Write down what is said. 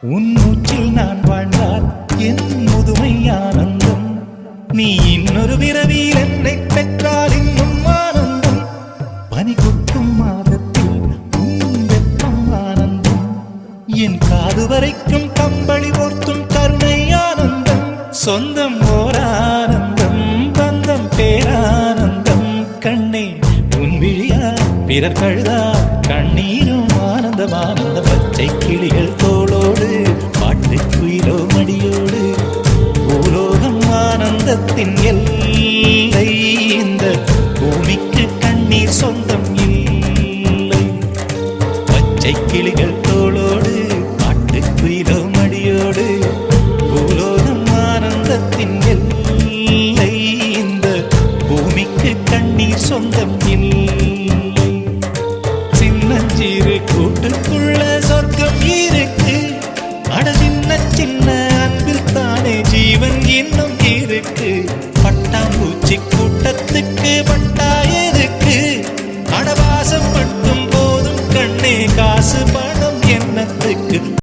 உன் மூச்சில் நான் வாழ்ந்தால் என் முதுமை ஆனந்தம். நீ இன்னொரு பிறவியில் என்னை பெற்றால் இன்னும் ஆனந்தம். பனி கொட்டும் மாதத்தில் உன் வெப்பம் ஆனந்தம். என் காது வரைக்கும் கம்பளி போர்த்தும் கருணை ஆனந்தம். சொந்தம் ஓர் ஆனந்தம், பந்தம் பேரானந்தம். கண்ணே உன் விழியா பிறர் கழுதா கண்ணீரும் ஆனந்தம் ஆனந்த. பச்சை கிளிகள் தோளோடு பாட்டு குயிலோ மடியோடு. பூலோகம் ஆனந்தத்தின் எல்லை. இந்த பூமிக்கு கண்ணீர் சொந்தம் இல்லை. பச்சை கிளிகள் தோளோடு பாட்டு குயிலோ மடியோடு. பூலோகம் ஆனந்தத்தின் எல்லை. இந்த பூமிக்கு கண்ணீர் சொந்தம் இல்லை. சின்னஞ்சிறு கூட்டுக்குள்ள சொர்க்கம் இருக்கு. அட சின்ன சின்ன அன்பில் தானே ஜீவன் இன்னும் இருக்கு. பட்டாம்பூச்சி கூட்டத்துக்கு பட்டா எதுக்கு? அடவாசம் மட்டும் போதும் கண்ணே, காசு